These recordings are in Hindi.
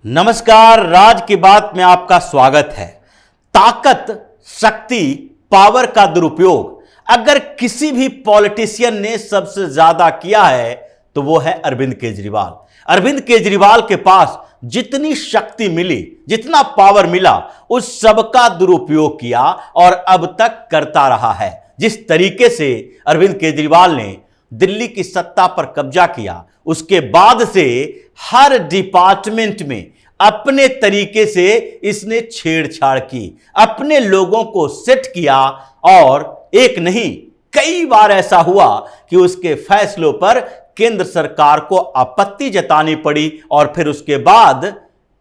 नमस्कार, राज की बात में आपका स्वागत है। ताकत, शक्ति, पावर का दुरुपयोग अगर किसी भी पॉलिटिशियन ने सबसे ज्यादा किया है तो वो है अरविंद केजरीवाल। अरविंद केजरीवाल के पास जितनी शक्ति मिली, जितना पावर मिला, उस सबका दुरुपयोग किया और अब तक करता रहा है। जिस तरीके से अरविंद केजरीवाल ने दिल्ली की सत्ता पर कब्जा किया, उसके बाद से हर डिपार्टमेंट में अपने तरीके से इसने छेड़छाड़ की, अपने लोगों को सेट किया और एक नहीं कई बार ऐसा हुआ कि उसके फैसलों पर केंद्र सरकार को आपत्ति जतानी पड़ी और फिर उसके बाद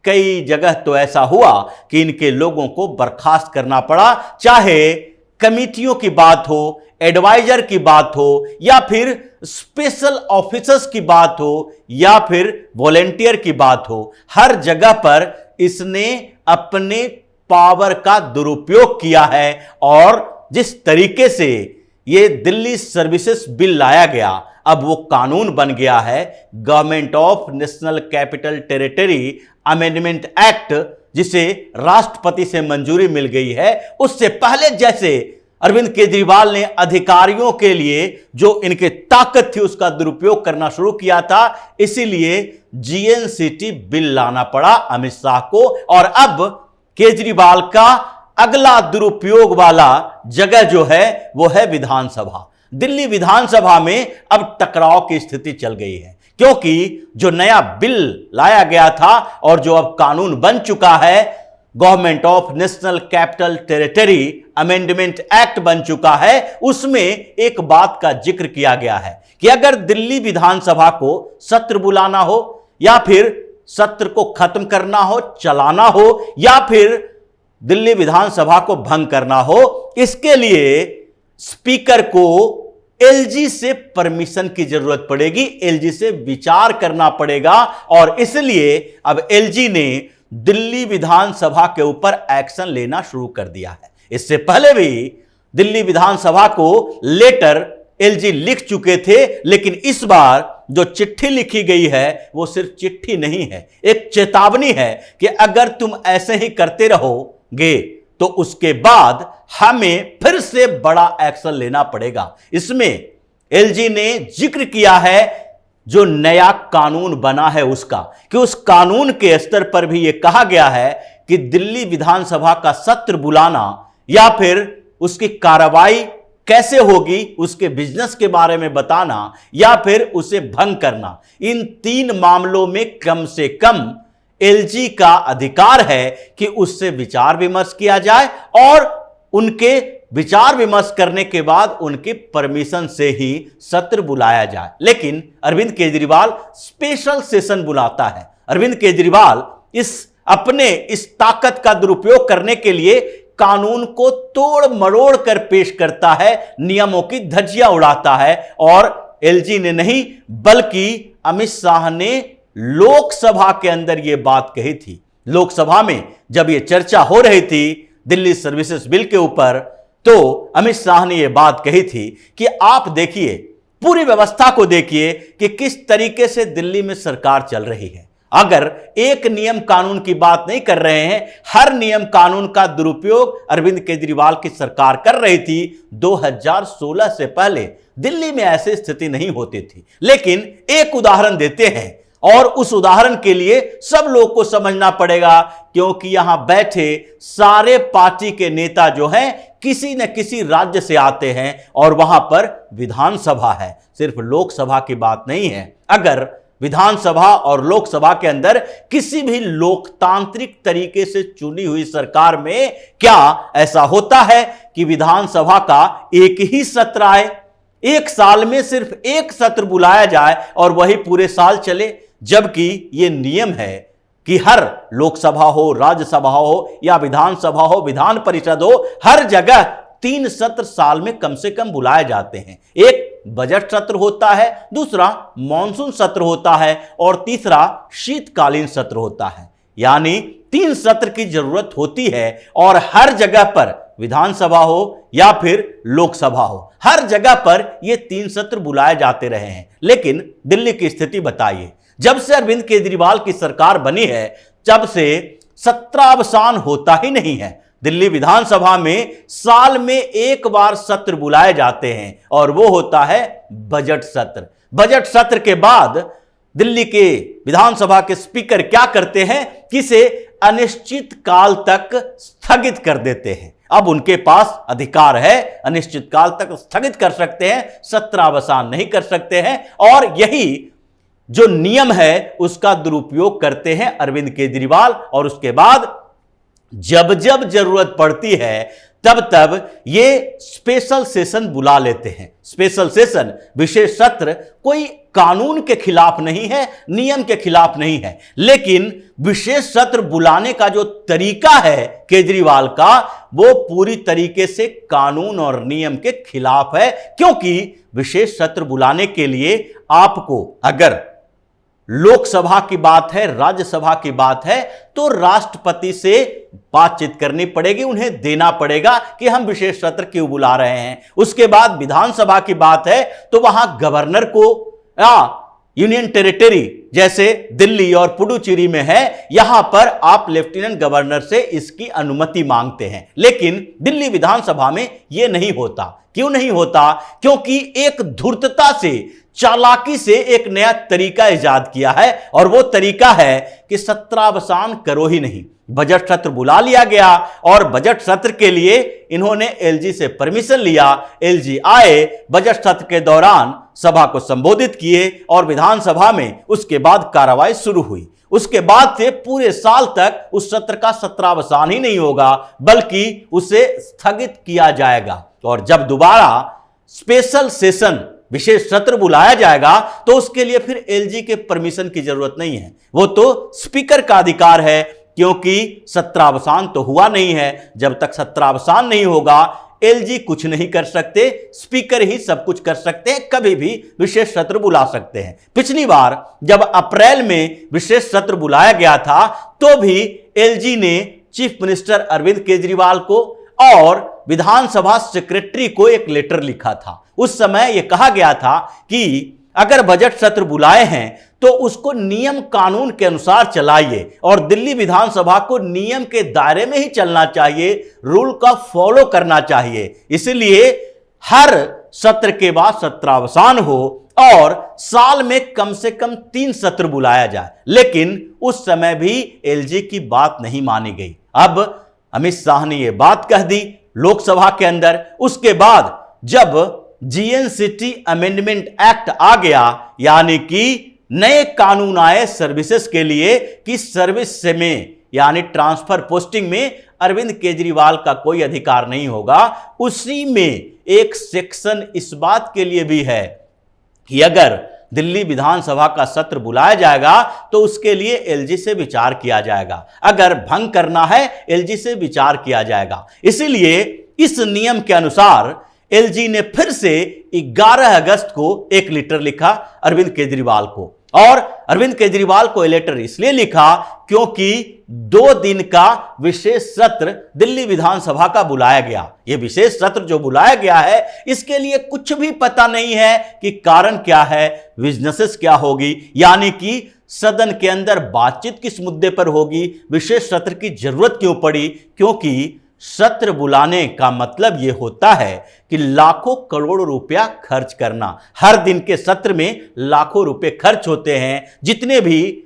कई जगह तो ऐसा हुआ कि इनके लोगों को बर्खास्त करना पड़ा, चाहे कमिटियों की बात हो, एडवाइजर की बात हो, या फिर स्पेशल ऑफिसर्स की बात हो, या फिर वॉलेंटियर की बात हो। हर जगह पर इसने अपने पावर का दुरुपयोग किया है और जिस तरीके से ये दिल्ली सर्विसेज बिल लाया गया, अब वो कानून बन गया है, government of national capital territory amendment act, जिसे राष्ट्रपति से मंजूरी मिल गई है। उससे पहले जैसे अरविंद केजरीवाल ने अधिकारियों के लिए जो इनके ताकत थी उसका दुरुपयोग करना शुरू किया था, इसीलिए जीएनसीटी बिल लाना पड़ा अमित शाह को। और अब केजरीवाल का अगला दुरुपयोग वाला जगह जो है वो है विधानसभा। दिल्ली विधानसभा में अब टकराव की स्थिति चल गई है, क्योंकि जो नया बिल लाया गया था और जो अब कानून बन चुका है, government of national capital territory amendment act बन चुका है, उसमें एक बात का जिक्र किया गया है कि अगर दिल्ली विधानसभा को सत्र बुलाना हो, या फिर सत्र को खत्म करना हो, चलाना हो, या फिर दिल्ली विधानसभा को भंग करना हो, इसके लिए स्पीकर को एलजी से परमिशन की जरूरत पड़ेगी, एलजी से विचार करना पड़ेगा। और इसलिए अब एलजी ने दिल्ली विधानसभा के ऊपर एक्शन लेना शुरू कर दिया है। इससे पहले भी दिल्ली विधानसभा को लेटर एलजी लिख चुके थे, लेकिन इस बार जो चिट्ठी लिखी गई है वो सिर्फ चिट्ठी नहीं है, एक चेतावनी है कि अगर तुम ऐसे ही करते रहोगे तो उसके बाद हमें फिर से बड़ा एक्शन लेना पड़ेगा। इसमें एलजी ने जिक्र किया है जो नया कानून बना है उसका, कि उस कानून के स्तर पर भी यह कहा गया है कि दिल्ली विधानसभा का सत्र बुलाना या फिर उसकी कार्रवाई कैसे होगी, उसके बिजनेस के बारे में बताना, या फिर उसे भंग करना, इन तीन मामलों में कम से कम एलजी का अधिकार है कि उससे विचार विमर्श किया जाए और उनके विचार विमर्श करने के बाद उनके परमिशन से ही सत्र बुलाया जाए। लेकिन अरविंद केजरीवाल स्पेशल सेशन बुलाता है। अरविंद केजरीवाल अपने इस ताकत का दुरुपयोग करने के लिए कानून को तोड़ मरोड़ कर पेश करता है, नियमों की धज्जियां उड़ाता है। और एलजी ने नहीं बल्कि अमित शाह ने लोकसभा के अंदर यह बात कही थी। लोकसभा में जब यह चर्चा हो रही थी दिल्ली सर्विसेज बिल के ऊपर, तो अमित शाह ने यह बात कही थी कि आप देखिए, पूरी व्यवस्था को देखिए कि किस तरीके से दिल्ली में सरकार चल रही है। अगर एक नियम कानून की बात नहीं कर रहे हैं, हर नियम कानून का दुरुपयोग अरविंद केजरीवाल की सरकार कर रही थी। 2016 से पहले दिल्ली में ऐसी स्थिति नहीं होती थी। लेकिन एक उदाहरण देते हैं और उस उदाहरण के लिए सब लोग को समझना पड़ेगा, क्योंकि यहां बैठे सारे पार्टी के नेता जो हैं किसी न किसी राज्य से आते हैं और वहां पर विधानसभा है, सिर्फ लोकसभा की बात नहीं है। अगर विधानसभा और लोकसभा के अंदर किसी भी लोकतांत्रिक तरीके से चुनी हुई सरकार में क्या ऐसा होता है कि विधानसभा का एक ही सत्र आए, एक साल में सिर्फ एक सत्र बुलाया जाए और वही पूरे साल चले, जबकि यह नियम है कि हर लोकसभा हो, राज्यसभा हो या विधानसभा हो, विधान परिषद हो, हर जगह 3 सत्र साल में कम से कम बुलाए जाते हैं। एक बजट सत्र होता है, दूसरा मॉनसून सत्र होता है और तीसरा शीतकालीन सत्र होता है। यानी 3 सत्र की जरूरत होती है और हर जगह पर विधानसभा हो या फिर लोकसभा हो, हर जगह पर ये 3 सत्र बुलाए जाते रहे हैं। लेकिन दिल्ली की स्थिति बताइए, जब से अरविंद केजरीवाल की सरकार बनी है जब से सत्रावसान होता ही नहीं है। दिल्ली विधानसभा में साल में एक बार सत्र बुलाए जाते हैं और वो होता है बजट सत्र। बजट सत्र के बाद दिल्ली के विधानसभा के स्पीकर क्या करते हैं कि इसे अनिश्चित काल तक स्थगित कर देते हैं। अब उनके पास अधिकार है, अनिश्चित काल तक स्थगित कर सकते हैं, सत्रावसान नहीं कर सकते हैं। और यही जो नियम है उसका दुरुपयोग करते हैं अरविंद केजरीवाल। और उसके बाद जब जब जरूरत पड़ती है तब तब ये स्पेशल सेशन बुला लेते हैं। स्पेशल सेशन, विशेष सत्र कोई कानून के खिलाफ नहीं है, नियम के खिलाफ नहीं है, लेकिन विशेष सत्र बुलाने का जो तरीका है केजरीवाल का, वो पूरी तरीके से कानून और नियम के खिलाफ है। क्योंकि विशेष सत्र बुलाने के लिए आपको अगर लोकसभा की बात है, राज्यसभा की बात है, तो राष्ट्रपति से बातचीत करनी पड़ेगी, उन्हें देना पड़ेगा कि हम विशेष सत्र क्यों बुला रहे हैं। उसके बाद विधानसभा की बात है तो वहां गवर्नर को यूनियन टेरिटरी जैसे दिल्ली और पुडुचेरी में है, यहां पर आप लेफ्टिनेंट गवर्नर से इसकी अनुमति मांगते हैं। लेकिन दिल्ली विधानसभा में यह नहीं होता। क्यों नहीं होता? क्योंकि एक धूर्तता से, चालाकी से एक नया तरीका इजाद किया है और वो तरीका है कि सत्रावसान करो ही नहीं। बजट सत्र बुला लिया गया और बजट सत्र के लिए इन्होंने एलजी से परमिशन लिया। एलजी आए, बजट सत्र के दौरान सभा को संबोधित किए और विधानसभा में उसके बाद कार्रवाई शुरू हुई। उसके बाद से पूरे साल तक उस सत्र का सत्रावसान ही नहीं होगा, बल्कि उसे स्थगित किया जाएगा। और जब दोबारा स्पेशल सेशन, विशेष सत्र बुलाया जाएगा तो उसके लिए फिर एलजी के परमिशन की जरूरत नहीं है, वो तो स्पीकर का अधिकार है। क्योंकि सत्रावसान तो हुआ नहीं है। जब तक सत्रावसान नहीं होगा एलजी कुछ नहीं कर सकते, स्पीकर ही सब कुछ कर सकते हैं, कभी भी विशेष सत्र बुला सकते हैं। पिछली बार जब अप्रैल में विशेष सत्र बुलाया गया था तो भी एलजी ने चीफ मिनिस्टर अरविंद केजरीवाल को और विधानसभा सेक्रेटरी को एक लेटर लिखा था। उस समय यह कहा गया था कि अगर बजट सत्र बुलाए हैं तो उसको नियम कानून के अनुसार चलाइए और दिल्ली विधानसभा को नियम के दायरे में ही चलना चाहिए, रूल का फॉलो करना चाहिए। इसलिए हर सत्र के बाद सत्रावसान हो और साल में कम से कम 3 सत्र बुलाया जाए। लेकिन उस समय भी एलजी की बात नहीं मानी गई। अब अमित शाह ने यह बात कह दी लोकसभा के अंदर। उसके बाद जब जीएनसीटी अमेंडमेंट एक्ट आ गया, यानी कि नए कानून आए सर्विसेज के लिए कि सर्विस में यानी ट्रांसफर पोस्टिंग में अरविंद केजरीवाल का कोई अधिकार नहीं होगा, उसी में एक सेक्शन इस बात के लिए भी है कि अगर दिल्ली विधानसभा का सत्र बुलाया जाएगा तो उसके लिए एलजी से विचार किया जाएगा। अगर भंग करना है एलजी से विचार किया जाएगा। इसीलिए इस नियम के अनुसार एलजी ने फिर से 11 अगस्त को एक लेटर लिखा अरविंद केजरीवाल को। और अरविंद केजरीवाल को लेटर इसलिए लिखा क्योंकि 2 दिन का विशेष सत्र दिल्ली विधानसभा का बुलाया गया। यह विशेष सत्र जो बुलाया गया है इसके लिए कुछ भी पता नहीं है कि कारण क्या है, बिजनेसेस क्या होगी, यानी कि सदन के अंदर बातचीत किस मुद्दे पर होगी, विशेष सत्र की जरूरत क्यों पड़ी। क्योंकि सत्र बुलाने का मतलब यह होता है कि लाखों करोड़ रुपया खर्च करना। हर दिन के सत्र में लाखों रुपए खर्च होते हैं। जितने भी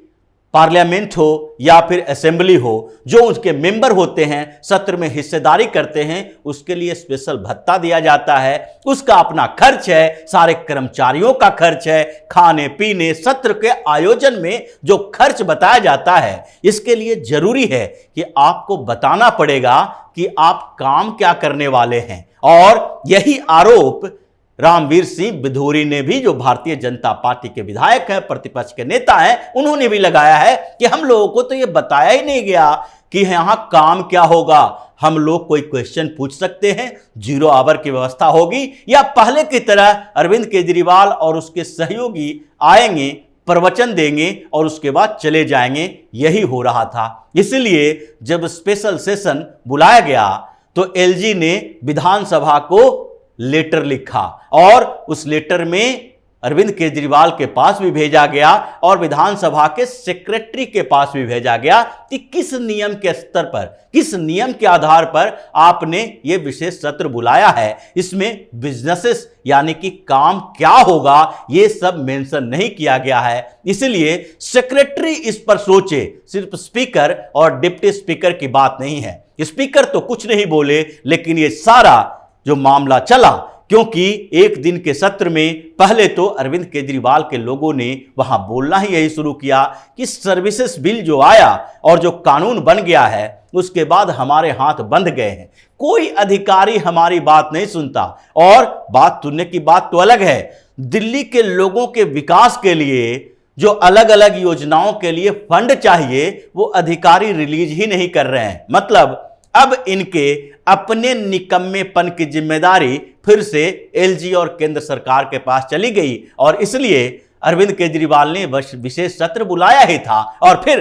पार्लियामेंट हो या फिर असेंबली हो, जो उसके मेंबर होते हैं, सत्र में हिस्सेदारी करते हैं, उसके लिए स्पेशल भत्ता दिया जाता है। उसका अपना खर्च है, सारे कर्मचारियों का खर्च है, खाने पीने, सत्र के आयोजन में जो खर्च बताया जाता है। इसके लिए जरूरी है कि आपको बताना पड़ेगा कि आप काम क्या करने वाले हैं। और यही आरोप रामवीर सिंह बिधूरी ने भी, जो भारतीय जनता पार्टी के विधायक हैं, प्रतिपक्ष के नेता हैं, उन्होंने भी लगाया है कि हम लोगों को तो यह बताया ही नहीं गया कि यहां काम क्या होगा। हम लोग कोई क्वेश्चन पूछ सकते हैं, 0 आवर की व्यवस्था होगी, या पहले की तरह अरविंद केजरीवाल और उसके सहयोगी आएंगे, प्रवचन देंगे और उसके बाद चले जाएंगे। यही हो रहा था। इसलिए जब स्पेशल सेशन बुलाया गया तो एलजी ने विधानसभा को लेटर लिखा और उस लेटर में अरविंद केजरीवाल के पास भी भेजा गया और विधानसभा के सेक्रेटरी के पास भी भेजा गया कि किस नियम के स्तर पर, किस नियम के आधार पर आपने ये विशेष सत्र बुलाया है। इसमें बिजनेसेस यानी कि काम क्या होगा ये सब मेंशन नहीं किया गया है। इसलिए सेक्रेटरी इस पर सोचे, सिर्फ स्पीकर और डिप्टी स्पीकर की बात नहीं है। स्पीकर तो कुछ नहीं बोले, लेकिन ये सारा जो मामला चला, क्योंकि एक दिन के सत्र में पहले तो अरविंद केजरीवाल के लोगों ने वहां बोलना ही यही शुरू किया कि सर्विसेज बिल जो आया और जो कानून बन गया है उसके बाद हमारे हाथ बंध गए हैं, कोई अधिकारी हमारी बात नहीं सुनता। और बात सुनने की बात तो अलग है, दिल्ली के लोगों के विकास के लिए जो अलग अलग योजनाओं के लिए फंड चाहिए वो अधिकारी रिलीज ही नहीं कर रहे हैं। मतलब अब इनके अपने निकम्मेपन की जिम्मेदारी फिर से एलजी और केंद्र सरकार के पास चली गई और इसलिए अरविंद केजरीवाल ने विशेष सत्र बुलाया ही था। और फिर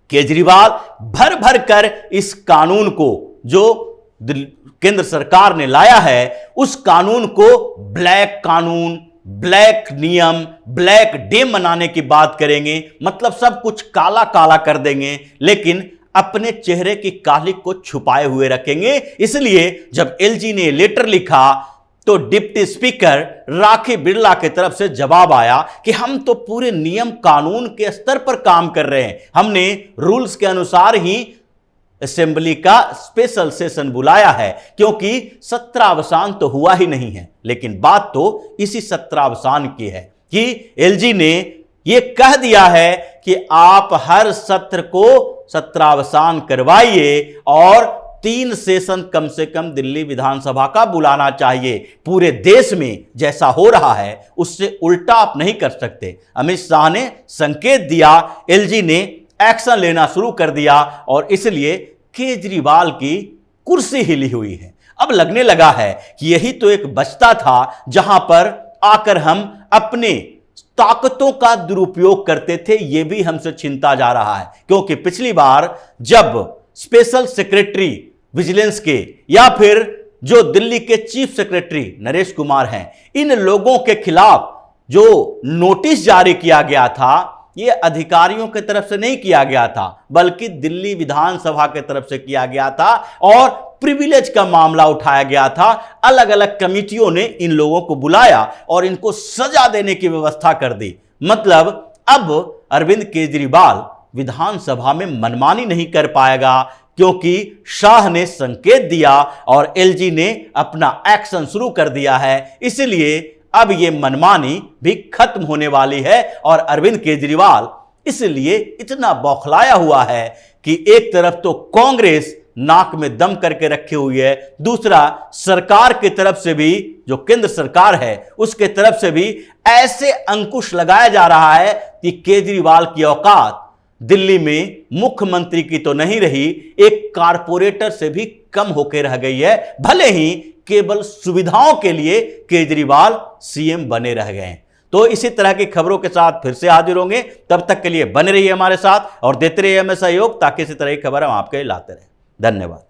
केजरीवाल भर भर कर इस कानून को जो केंद्र सरकार ने लाया है उस कानून को ब्लैक कानून, ब्लैक नियम, ब्लैक डे मनाने की बात करेंगे। मतलब सब कुछ काला काला कर देंगे, लेकिन अपने चेहरे की काली को छुपाए हुए रखेंगे। इसलिए जब एलजी ने लेटर लिखा तो डिप्टी स्पीकर राखी बिरला की तरफ से जवाब आया कि हम तो पूरे नियम कानून के स्तर पर काम कर रहे हैं, हमने रूल्स के अनुसार ही असेंबली का स्पेशल सेशन बुलाया है, क्योंकि सत्रावसान तो हुआ ही नहीं है। लेकिन बात तो इसी सत्रावसान की है कि एलजी ने यह कह दिया है कि आप हर सत्र को सत्रावसान करवाइए और 3 सेशन कम से कम दिल्ली विधानसभा का बुलाना चाहिए। पूरे देश में जैसा हो रहा है उससे उल्टा आप नहीं कर सकते। अमित शाह ने संकेत दिया, एलजी ने एक्शन लेना शुरू कर दिया और इसलिए केजरीवाल की कुर्सी हिली हुई है। अब लगने लगा है कि यही तो एक बचता था जहां पर आकर हम अपने ताकतों का दुरुपयोग करते थे, यह भी हमसे छिनता जा रहा है। क्योंकि पिछली बार जब स्पेशल सेक्रेटरी विजिलेंस के या फिर जो दिल्ली के चीफ सेक्रेटरी नरेश कुमार हैं, इन लोगों के खिलाफ जो नोटिस जारी किया गया था यह अधिकारियों की तरफ से नहीं किया गया था, बल्कि दिल्ली विधानसभा की तरफ से किया गया था और प्रिविलेज का मामला उठाया गया था। अलग अलग कमिटियों ने इन लोगों को बुलाया और इनको सजा देने की व्यवस्था कर दी। मतलब अब अरविंद केजरीवाल विधानसभा में मनमानी नहीं कर पाएगा, क्योंकि शाह ने संकेत दिया और एलजी ने अपना एक्शन शुरू कर दिया है। इसलिए अब यह मनमानी भी खत्म होने वाली है और अरविंद केजरीवाल इसलिए इतना बौखलाया हुआ है कि एक तरफ तो कांग्रेस नाक में दम करके रखी हुई है, दूसरा सरकार की तरफ से भी जो केंद्र सरकार है उसके तरफ से भी ऐसे अंकुश लगाया जा रहा है कि केजरीवाल की औकात दिल्ली में मुख्यमंत्री की तो नहीं रही, एक कारपोरेटर से भी कम होकर रह गई है। भले ही केवल सुविधाओं के लिए केजरीवाल सीएम बने रह गए। तो इसी तरह की खबरों के साथ फिर से हाजिर होंगे, तब तक के लिए बने रहिए हमारे साथ और देते रहिए हमें सहयोग, ताकि इसी तरह की खबर हम आपके लिए लाते रहें। धन्यवाद।